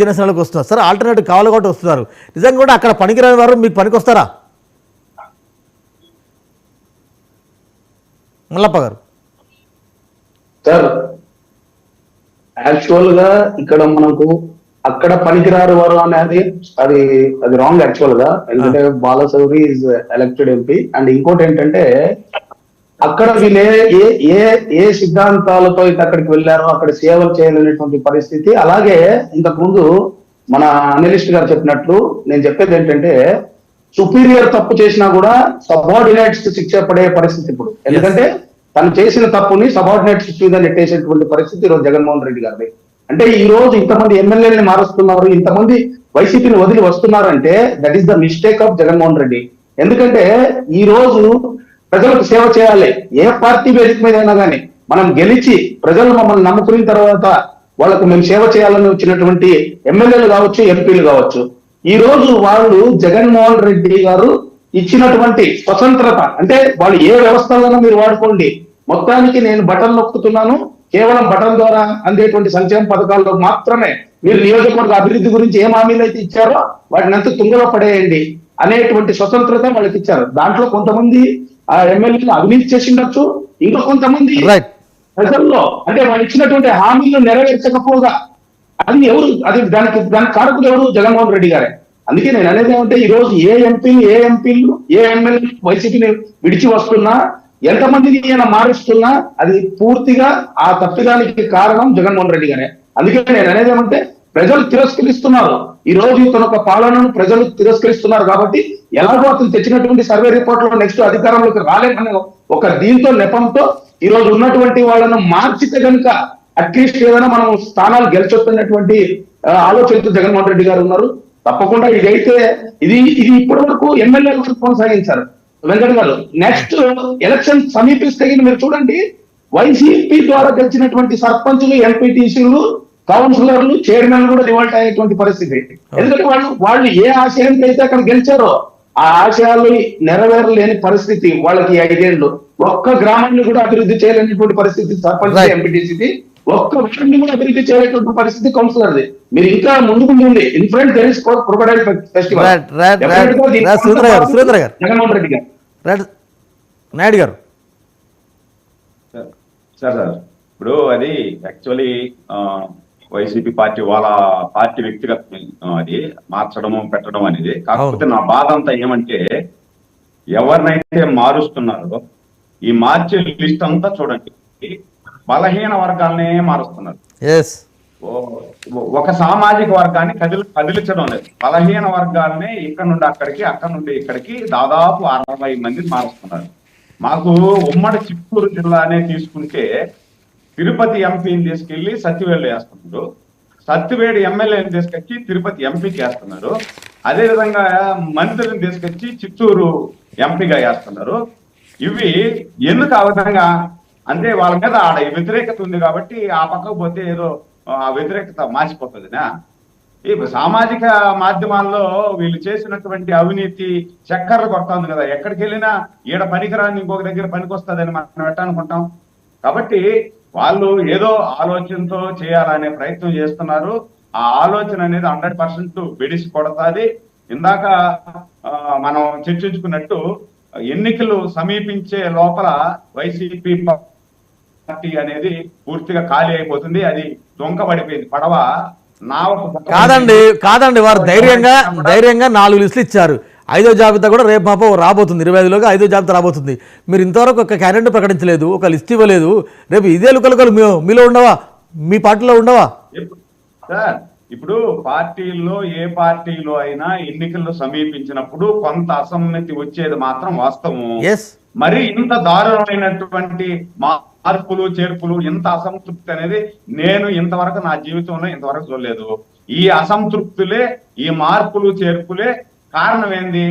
జనసేనలకు వస్తున్నారు sir, alternative కావాలి కాబట్టి వస్తున్నారు. నిజంగా కూడా అక్కడ పనికిరాని వారు మీకు పనికి వస్తారా మల్లప్ప గారు? సార్ యాక్చువల్ గా ఇక్కడ మనకు అక్కడ పనికిరారు వారు అనేది అది అది రాంగ్ యాక్చువల్ గా. ఎందుకంటే Balashowry is elected MP. And ఇంకోటి ఏంటంటే అక్కడ వీళ్ళే ఏ ఏ ఏ సిద్ధాంతాలతో అక్కడికి వెళ్ళారో అక్కడ సేవలు చేయలేనటువంటి పరిస్థితి. అలాగే ఇంతకు ముందు మన అనలిస్ట్ గారు చెప్పినట్లు నేను చెప్పేది ఏంటంటే సుపీరియర్ తప్పు చేసినా కూడా సబార్డినేట్స్ శిక్ష పడే పరిస్థితి ఇప్పుడు. ఎందుకంటే తను చేసిన తప్పుని సబార్డినేట్స్ మీద నెట్టేసేటువంటి పరిస్థితి ఈరోజు జగన్మోహన్ రెడ్డి గారిది. అంటే ఈ రోజు ఇంతమంది ఎమ్మెల్యేలని మారుస్తున్నారు, ఇంతమంది వైసీపీని వదిలి వస్తున్నారంటే that is the mistake of Jaganmohan Reddy. ఎందుకంటే ఈ రోజు ప్రజలకు సేవ చేయాలి. ఏ పార్టీ వేదిక మీద అయినా కానీ మనం గెలిచి ప్రజలు మమ్మల్ని నమ్ముకున్న తర్వాత వాళ్ళకు మేము సేవ చేయాలని వచ్చినటువంటి ఎమ్మెల్యేలు కావచ్చు, ఎంపీలు కావచ్చు, ఈ రోజు వాళ్ళు జగన్మోహన్ రెడ్డి గారు ఇచ్చినటువంటి స్వతంత్రత, అంటే వాళ్ళు ఏ వ్యవస్థలను మీరు వాడుకోండి, మొత్తానికి నేను బటన్ నొక్కుతున్నాను, కేవలం బటన్ ద్వారా అందేటువంటి సంక్షేమ పథకాల్లో మాత్రమే మీరు నియోజకవర్గ అభివృద్ధి గురించి ఏం హామీలు అయితే ఇచ్చారో వాటిని అంతా తుంగలో పడేయండి అనేటువంటి స్వతంత్రత వాళ్ళకి ఇచ్చారు. దాంట్లో కొంతమంది ఆ ఎమ్మెల్యేలు అవినీతి చేసి ఉండొచ్చు, ఇంకా కొంతమంది ప్రజల్లో అంటే వాళ్ళు ఇచ్చినటువంటి హామీలు నెరవేర్చకపోగా అది ఎవరు, అది దానికి కారకులు ఎవరు? జగన్మోహన్ రెడ్డి గారే. అందుకే నేను అనేది ఏమంటే ఈ రోజు ఏ ఎంపీలు ఏ ఎమ్మెల్యే వైసీపీని విడిచి వస్తున్నా, ఎంతమందిని ఈయన మారుస్తున్నా అది పూర్తిగా ఆ తప్పిదానికి కారణం జగన్మోహన్ రెడ్డి గారే. అందుకే నేను అనేది ఏమంటే ప్రజలు తిరస్కరిస్తున్నారు. ఈ రోజు ఇతను ఒక పాలనను ప్రజలు తిరస్కరిస్తున్నారు కాబట్టి ఎలాగో అతను తెచ్చినటువంటి సర్వే రిపోర్ట్ లో నెక్స్ట్ అధికారంలోకి రాలేమనే ఒక దీంతో నెపంతో ఈ రోజు ఉన్నటువంటి వాళ్ళను మార్చితే కనుక అట్లీస్ట్ ఏదైనా మనం స్థానాలు గెలిచొస్తున్నటువంటి ఆలోచనతో జగన్మోహన్ రెడ్డి గారు ఉన్నారు. తప్పకుండా ఇదైతే ఇది ఇప్పటి వరకు ఎమ్మెల్యేల వరకు కొనసాగించారు వెంకట గారు. నెక్స్ట్ ఎలక్షన్ సమీపిస్తే మీరు చూడండి, వైసీపీ ద్వారా గెలిచినటువంటి సర్పంచులు, ఎంపీటీసీలు, కౌన్సిలర్లు, చైర్మన్ కూడా రివోల్ట్ అయ్యేటువంటి పరిస్థితి. ఎందుకంటే వాళ్ళు ఏ ఆశయానికి అయితే అక్కడ గెలిచారో ఆ ఆశయాలు నెరవేరలేని పరిస్థితి. వాళ్ళకి 5 ఏళ్ళు ఒక్క గ్రామాన్ని కూడా అభివృద్ధి చేయలేనటువంటి పరిస్థితి సర్పంచ్, ఎంపీటీసీ, ఒక్క వాటిని కూడా అభివృద్ధి చేయలేటువంటి పరిస్థితి కౌన్సిలర్ది. మీరు ఇంకా ముందుకు influence Pteris crocodile festival Jaganmohan Reddy గారు. నాయుడు గారు సార్ ఇప్పుడు అది యాక్చువల్లీ వైసీపీ పార్టీ వాళ్ళ పార్టీ వ్యక్తిగత అది మార్చడము పెట్టడం అనేది. కాకపోతే నా బాధ అంతా ఏమంటే ఎవరినైతే మారుస్తున్నారో ఈ మార్చే లిస్ట్ అంతా చూడండి, బలహీన వర్గాలనే మారుస్తున్నారు. ఒక సామాజిక వర్గాన్ని కదిలించడం లేదు, బలహీన వర్గాలనే ఇక్కడ నుండి అక్కడికి, అక్కడ నుండి ఇక్కడికి దాదాపు 60 మంది మారుస్తున్నారు. మాకు ఉమ్మడి చిత్తూరు జిల్లానే తీసుకుంటే తిరుపతి ఎంపీని తీసుకెళ్లి సత్యవేడు వేస్తున్నారు, సత్యవేడు ఎమ్మెల్యేని తీసుకొచ్చి తిరుపతి ఎంపీకి వేస్తున్నారు, అదేవిధంగా మంత్రిని తీసుకొచ్చి చిత్తూరు ఎంపీగా వేస్తున్నారు. ఇవి ఎందుకు ఆ విధంగా అంటే వాళ్ళ మీద ఆడ వ్యతిరేకత ఉంది కాబట్టి ఆ పక్కకు పోతే ఏదో ఆ వ్యతిరేకత మాసిపోతుందినా? ఇప్పుడు సామాజిక మాధ్యమాల్లో వీళ్ళు చేసినటువంటి అవినీతి చక్కర్లు కొడుతుంది కదా, ఎక్కడికి వెళ్ళినా ఈడ పనికిరాని ఇంకొక దగ్గర పనికి వస్తుందని మనం ఎట్టనుకుంటాం. కాబట్టి వాళ్ళు ఏదో ఆలోచనతో చేయాలనే ప్రయత్నం చేస్తున్నారు. ఆ ఆలోచన అనేది 100% బెడిసి కొడతాది. ఇందాక మనం చర్చించుకున్నట్టు ఎన్నికలు సమీపించే లోపల వైసీపీ పార్టీ అనేది పూర్తిగా ఖాళీ అయిపోతుంది. అది దొంగబడిపోయింది పడవ. కాదండి వారు ధైర్యంగా 4 లిస్టులు ఇచ్చారు. 5వ జాబితా కూడా రేపు మాపో రాబోతుంది, 25లోగా 5వ జాబితా రాబోతుంది. మీరు ఇంతవరకు ఒక క్యాండిడేట్ ప్రకటించలేదు, ఒక లిస్ట్ ఇవ్వలేదు. రేపు ఇదే లుకలుకలు మీలో ఉండవా, మీ పార్టీలో ఉండవా? సార్ ఇప్పుడు పార్టీల్లో ఏ పార్టీలో అయినా ఎన్నికల్లో సమీపించినప్పుడు కొంత అసమ్మతి వచ్చేది మాత్రం వాస్తవం. మరి ఇంత దారుణమైనటువంటి మార్పులు చేర్పులు, ఇంత అసంతృప్తి అనేది నేను ఇంతవరకు నా జీవితంలో ఇంతవరకు చూడలేదు. ఈ అసంతృప్తులే, ఈ మార్పులు చేర్పులే కారణం ఏంది?